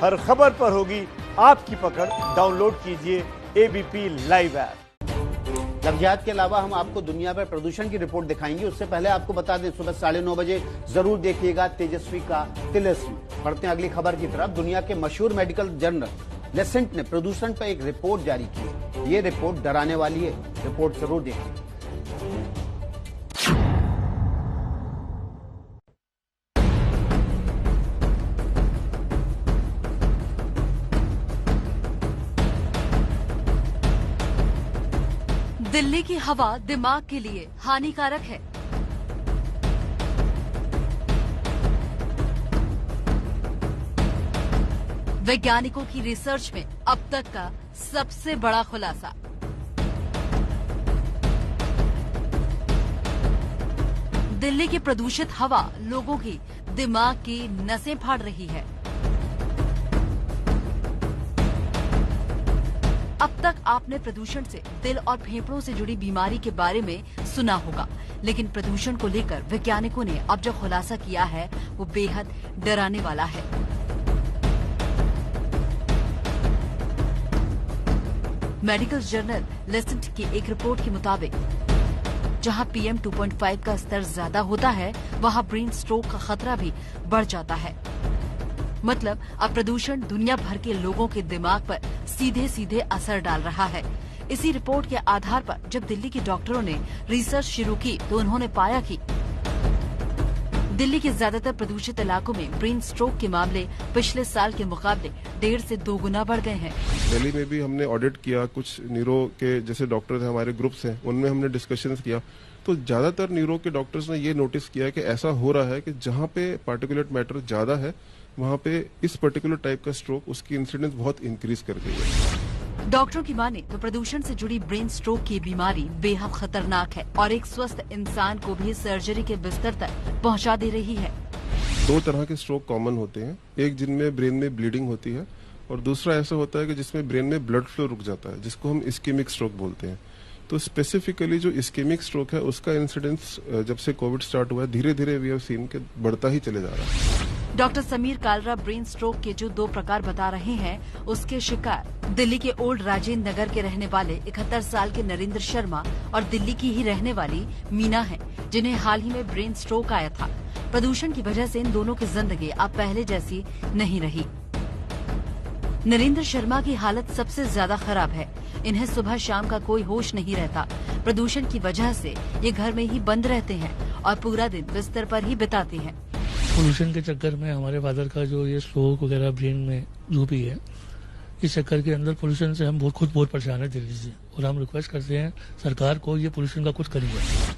हर खबर पर होगी आपकी पकड़। डाउनलोड कीजिए एबीपी लाइव ऐप। लफ्जात के अलावा हम आपको दुनिया भर प्रदूषण की रिपोर्ट दिखाएंगे। उससे पहले आपको बता दें, सुबह 9:30 बजे जरूर देखिएगा तेजस्वी का तिलिस्म। बढ़ते हैं अगली खबर की तरफ। दुनिया के मशहूर मेडिकल जर्नल लेसेंट ने प्रदूषण पर एक रिपोर्ट जारी की है। ये रिपोर्ट डराने वाली है। रिपोर्ट जरूर देखिए। दिल्ली की हवा दिमाग के लिए हानिकारक है। वैज्ञानिकों की रिसर्च में अब तक का सबसे बड़ा खुलासा। दिल्ली की प्रदूषित हवा लोगों की दिमाग की नसें फाड़ रही है। अब तक आपने प्रदूषण से दिल और फेफड़ों से जुड़ी बीमारी के बारे में सुना होगा, लेकिन प्रदूषण को लेकर वैज्ञानिकों ने अब जो खुलासा किया है वो बेहद डराने वाला है। मेडिकल जर्नल लेसेंट की एक रिपोर्ट के मुताबिक जहां PM 2.5 का स्तर ज्यादा होता है, वहां ब्रेन स्ट्रोक का खतरा भी बढ़ जाता है। मतलब अब प्रदूषण दुनिया भर के लोगों के दिमाग पर सीधे सीधे असर डाल रहा है। इसी रिपोर्ट के आधार पर जब दिल्ली के डॉक्टरों ने रिसर्च शुरू की तो उन्होंने पाया कि दिल्ली के ज्यादातर प्रदूषित इलाकों में ब्रेन स्ट्रोक के मामले पिछले साल के मुकाबले 1.5 से 2 गुना बढ़ गए हैं। दिल्ली में भी हमने ऑडिट किया, कुछ न्यूरो के जैसे डॉक्टर थे, हमारे ग्रुप्स हैं, उनमें हमने डिस्कशंस किया, तो ज्यादातर न्यूरो के डॉक्टर्स ने ये नोटिस किया कि ऐसा हो रहा है कि जहाँ पे पार्टिकुलेट मैटर ज्यादा है वहाँ पे इस पर्टिकुलर टाइप का स्ट्रोक, उसकी इंसिडेंस बहुत इंक्रीज कर गई है। डॉक्टरों की माने तो प्रदूषण से जुड़ी ब्रेन स्ट्रोक की बीमारी बेहद खतरनाक है और एक स्वस्थ इंसान को भी सर्जरी के बिस्तर तक पहुंचा दे रही है। 2 तरह के स्ट्रोक कॉमन होते हैं, एक जिनमें ब्रेन में ब्लीडिंग होती है और दूसरा ऐसा होता है कि जिसमें ब्रेन में ब्लड फ्लो रुक जाता है, जिसको हम इस्केमिक स्ट्रोक बोलते हैं। तो स्पेसिफिकली जो इस्केमिक स्ट्रोक है उसका इंसिडेंस जब से कोविड स्टार्ट हुआ है धीरे धीरे वी हैव सीन के बढ़ता ही चले जा रहा है। Doctor Sameer Kalra brain stroke के जो 2 प्रकार बता रहे हैं, उसके शिकार दिल्ली के ओल्ड राजेंद्र नगर के रहने वाले 71 साल के नरेंद्र शर्मा और दिल्ली की ही रहने वाली मीना हैं, जिन्हें हाल ही में ब्रेन स्ट्रोक आया था। प्रदूषण की वजह से इन दोनों की जिंदगी अब पहले जैसी नहीं रही। नरेंद्र शर्मा की हालत सबसे ज्यादा खराब है। इन्हें सुबह शाम का कोई होश नहीं रहता। प्रदूषण की वजह से ये घर में ही बंद रहते हैं और पूरा दिन बिस्तर पर ही बिताते हैं। पोल्यूशन के चक्कर में हमारे फादर का जो ये स्ट्रोक वगैरह ब्रेन में जो भी है, इस चक्कर के अंदर पोल्यूशन से हम बहुत परेशान है दिल्ली से, और हम रिक्वेस्ट करते हैं सरकार को ये पोल्यूशन का कुछ करिए।